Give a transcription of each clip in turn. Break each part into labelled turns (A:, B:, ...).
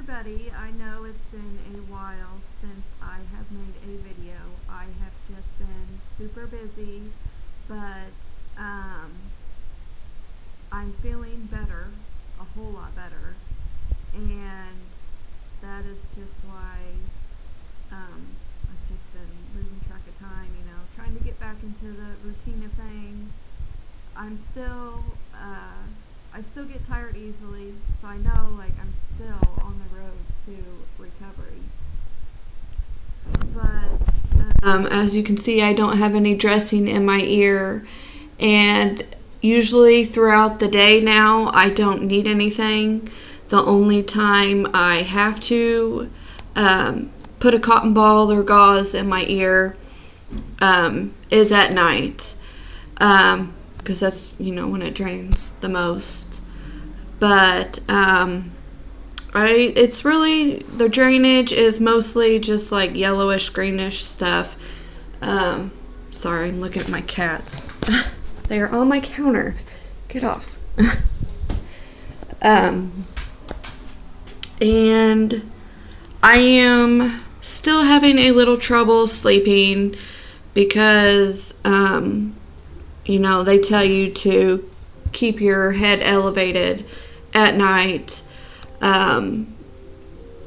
A: everybody. I know it's been a while since I have made a video. I have just been super busy, but I'm feeling better, a whole lot better, and that is just why I've just been losing track of time, trying to get back into the routine of things. I'm still, I still get tired easily, so I know, I'm still on the road to recovery. But, as you can see, I don't have any dressing in my ear, and usually throughout the day now, I don't need anything. The only time I have to put a cotton ball or gauze in my ear is at night, because that's, when it drains the most. But it's really, the drainage is mostly just like yellowish, greenish stuff. Sorry, I'm looking at my cats. They are on my counter. Get off. And I am still having a little trouble sleeping because, they tell you to keep your head elevated at night. And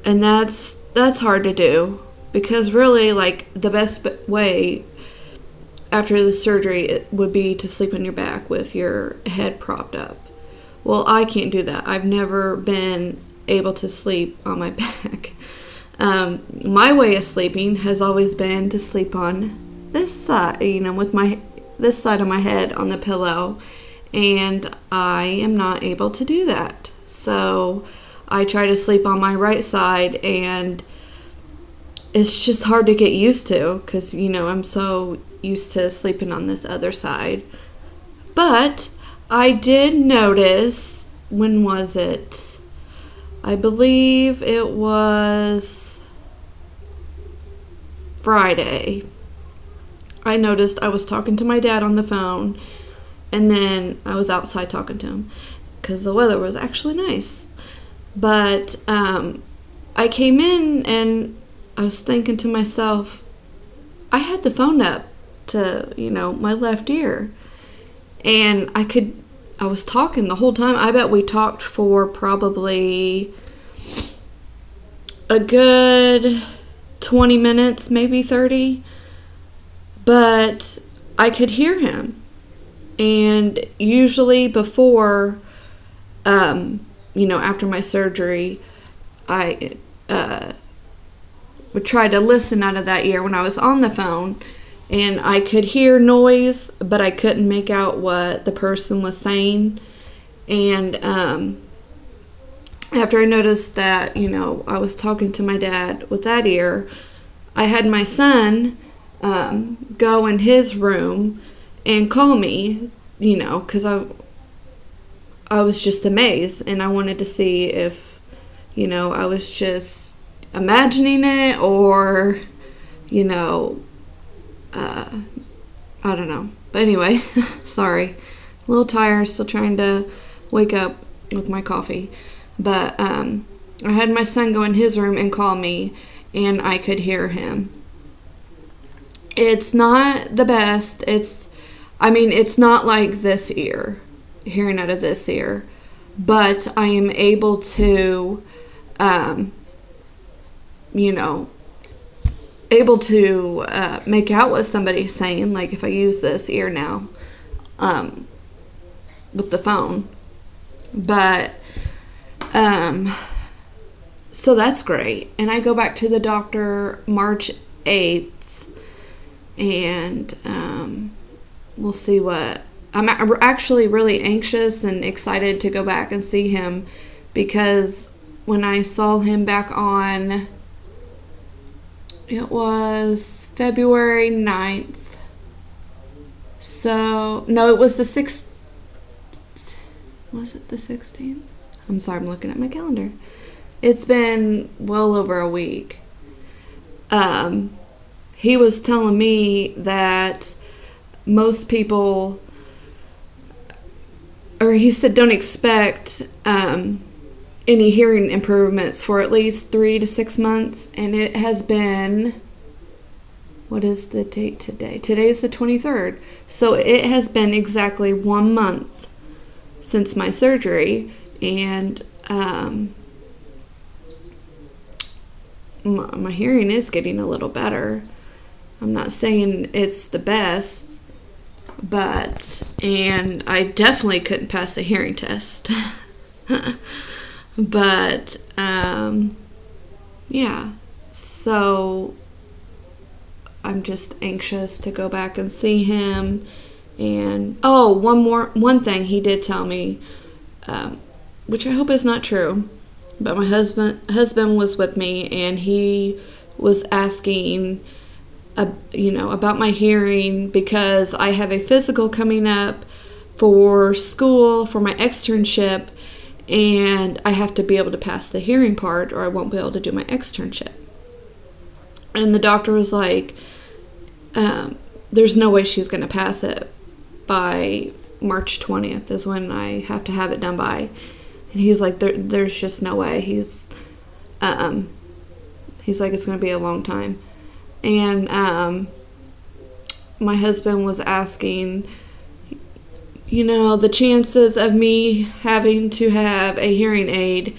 A: that's hard to do because really, the best way after the surgery it would be to sleep on your back with your head propped up. Well, I can't do that. I've never been able to sleep on my back. My way of sleeping has always been to sleep on this side, with this side of my head on the pillow, and I am not able to do that. So I try to sleep on my right side, and it's just hard to get used to because, I'm so used to sleeping on this other side. But I did notice, when was it? I believe it was Friday. I noticed I was talking to my dad on the phone, and then I was outside talking to him because the weather was actually nice. But I came in and I was thinking to myself, I had the phone up to, my left ear, and I was talking the whole time. I bet we talked for probably a good 20 minutes, maybe 30. But I could hear him. And usually before, after my surgery, I would try to listen out of that ear when I was on the phone. And I could hear noise, but I couldn't make out what the person was saying. And after I noticed that, I was talking to my dad with that ear, I had my son go in his room and call me, because I was just amazed. And I wanted to see if, I was just imagining it or, I don't know. But anyway, sorry. A little tired, still trying to wake up with my coffee. But I had my son go in his room and call me, and I could hear him. It's not the best. It's not like this ear, hearing out of this ear. But I am able to, make out what somebody's saying, like if I use this ear now with the phone. But so that's great. And I go back to the doctor March 8th, and we'll see what. I'm actually really anxious and excited to go back and see him, because when I saw him back on, it was February 9th. So, no, it was the 6th. Was it the 16th? I'm sorry, I'm looking at my calendar. It's been well over a week. He was telling me that most people, or he said, don't expect any hearing improvements for at least 3 to 6 months, and it has been, what is the date today? Today is the 23rd. So it has been exactly 1 month since my surgery, and my hearing is getting a little better. I'm not saying it's the best, and I definitely couldn't pass a hearing test. But, yeah, so I'm just anxious to go back and see him. And, one thing he did tell me, which I hope is not true, but my husband was with me, and he was asking, about my hearing, because I have a physical coming up for school, for my externship, and I have to be able to pass the hearing part or I won't be able to do my externship. And the doctor was like, there's no way she's going to pass it by March 20th is when I have to have it done by. And he's like, there's just no way. He's like, it's going to be a long time. And my husband was asking, the chances of me having to have a hearing aid,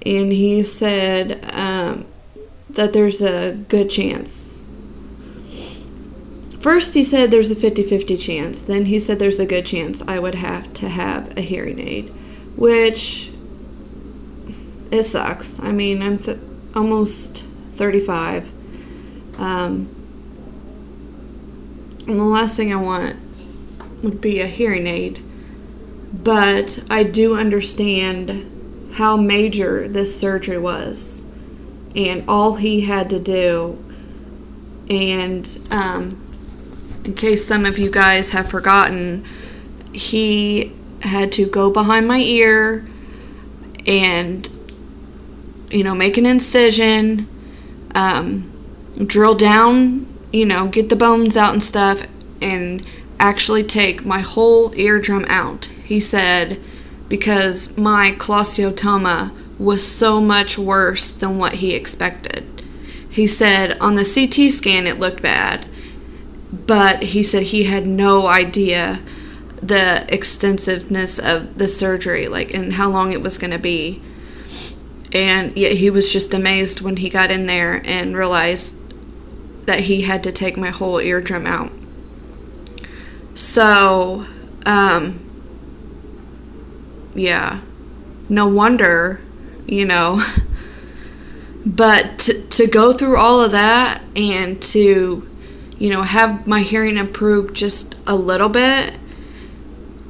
A: and he said that there's a good chance. First he said there's a 50-50 chance. Then he said there's a good chance I would have to have a hearing aid, which it sucks. I mean, I'm almost 35. And the last thing I want would be a hearing aid. But I do understand how major this surgery was and all he had to do. And in case some of you guys have forgotten, he had to go behind my ear and, make an incision, drill down, get the bones out and stuff, and actually take my whole eardrum out. He said, because my cholesteatoma was so much worse than what he expected. He said on the CT scan it looked bad, but he said he had no idea the extensiveness of the surgery, and how long it was going to be. And yet he was just amazed when he got in there and realized that he had to take my whole eardrum out. So, yeah, no wonder, but to go through all of that and to, have my hearing improve just a little bit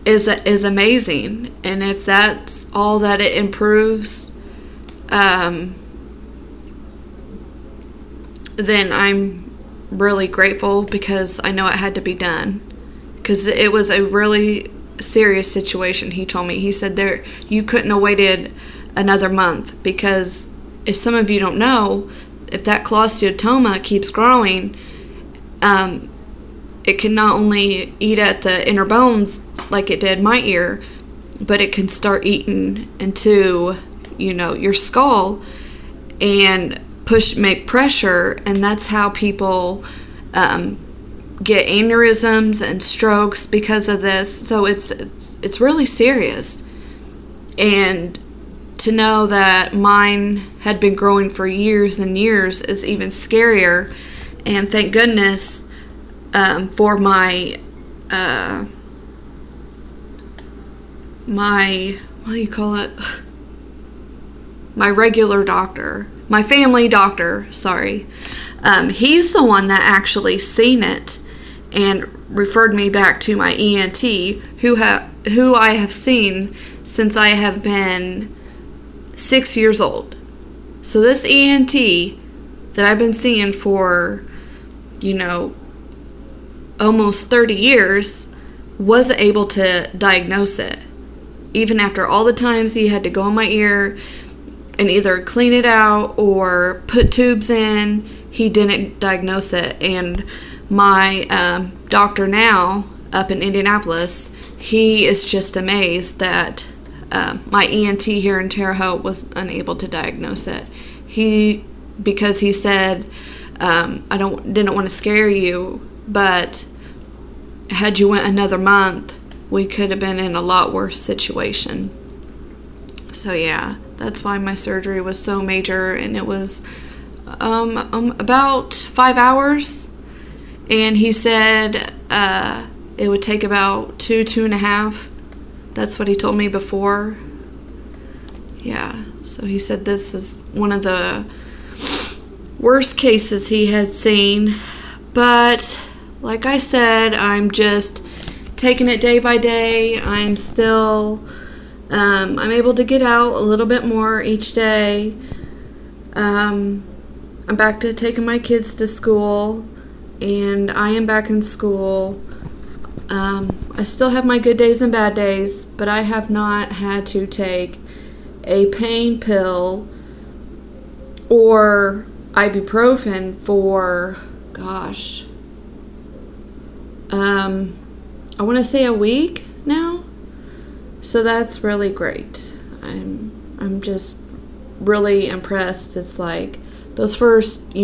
A: is amazing. And if that's all that it improves, then I'm really grateful, because I know it had to be done, because it was a really serious situation. He told me, he said, you couldn't have waited another month, because if some of you don't know, if that cholesteatoma keeps growing, it can not only eat at the inner bones like it did my ear, but it can start eating into, your skull and make pressure, and that's how people get aneurysms and strokes because of this. So it's really serious. And to know that mine had been growing for years and years is even scarier. And thank goodness for my what do you call it? My regular doctor, my family doctor, sorry. He's the one that actually seen it and referred me back to my ENT, who I have seen since I have been 6 years old. So this ENT that I've been seeing for, almost 30 years wasn't able to diagnose it. Even after all the times he had to go in my ear and either clean it out or put tubes in, he didn't diagnose it. And my doctor now up in Indianapolis, he is just amazed that my ENT here in Terre Haute was unable to diagnose it. Because he said, I didn't want to scare you, but had you went another month, we could have been in a lot worse situation. So yeah, that's why my surgery was so major, and it was about 5 hours, and he said it would take about 2.5. That's what he told me before. Yeah, so he said this is one of the worst cases he had seen, but like I said, I'm just taking it day by day. I'm still I'm able to get out a little bit more each day. I'm back to taking my kids to school, and I am back in school. I still have my good days and bad days, but I have not had to take a pain pill or ibuprofen for, gosh, I want to say a week now. So that's really great. I'm just really impressed. It's like those first,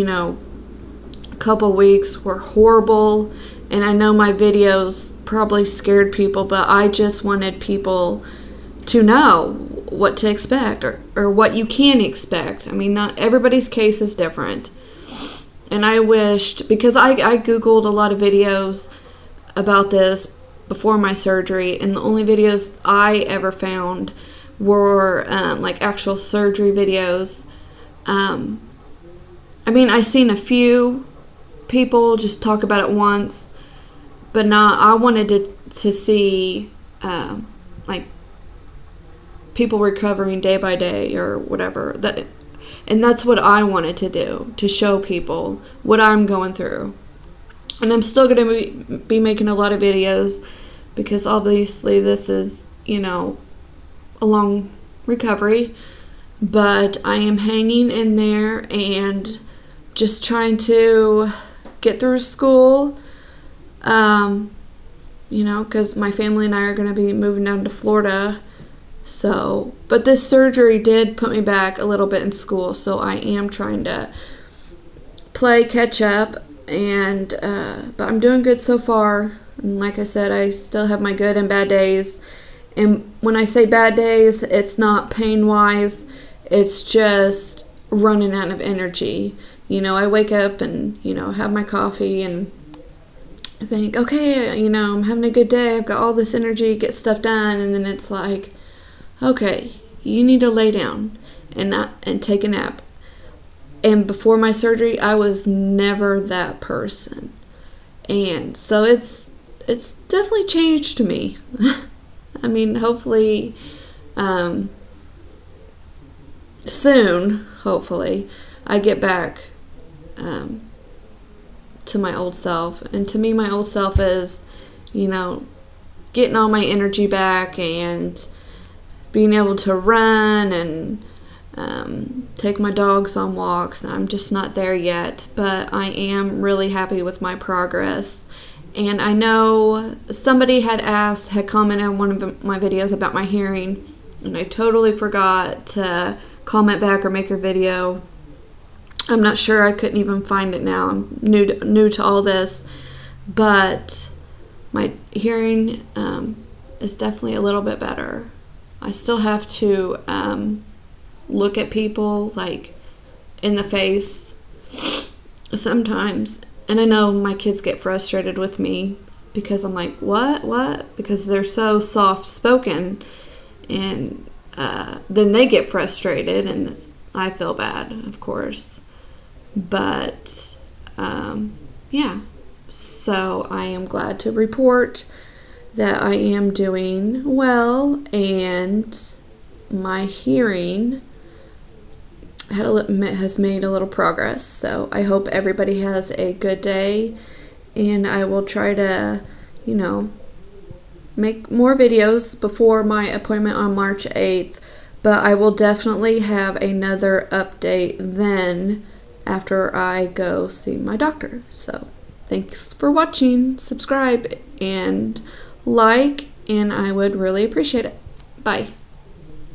A: couple weeks were horrible, and I know my videos probably scared people, but I just wanted people to know what to expect or what you can expect. I mean, not everybody's case is different. And I wished, because I Googled a lot of videos about this before my surgery, and the only videos I ever found were like actual surgery videos. I mean, I seen a few people just talk about it once, but I wanted to see like people recovering day by day or whatever. And that's what I wanted to do, to show people what I'm going through. And I'm still going to be making a lot of videos, because obviously this is, a long recovery. But I am hanging in there and just trying to get through school. Because my family and I are going to be moving down to Florida. So, but this surgery did put me back a little bit in school, so I am trying to play catch up, and but I'm doing good so far. And like I said, I still have my good and bad days. And when I say bad days, it's not pain-wise, it's just running out of energy. I wake up and, have my coffee and I think, okay, I'm having a good day, I've got all this energy, get stuff done, and then it's like, okay, you need to lay down and take a nap. And before my surgery, I was never that person. And so it's definitely changed me. I mean, hopefully soon, hopefully, I get back to my old self. And to me, my old self is, getting all my energy back and being able to run and take my dogs on walks. I'm just not there yet, but I am really happy with my progress. And I know somebody had commented on one of my videos about my hearing, and I totally forgot to comment back or make a video. I'm not sure, I couldn't even find it now. I'm new to all this, but my hearing is definitely a little bit better. I still have to look at people like in the face sometimes, and I know my kids get frustrated with me because I'm like, what? Because they're so soft spoken, and then they get frustrated, and I feel bad, of course. But yeah, so I am glad to report that I am doing well, and my hearing has made a little progress. So I hope everybody has a good day, and I will try to, make more videos before my appointment on March 8th, but I will definitely have another update then after I go see my doctor. So thanks for watching. Subscribe and like, and I would really appreciate it. Bye.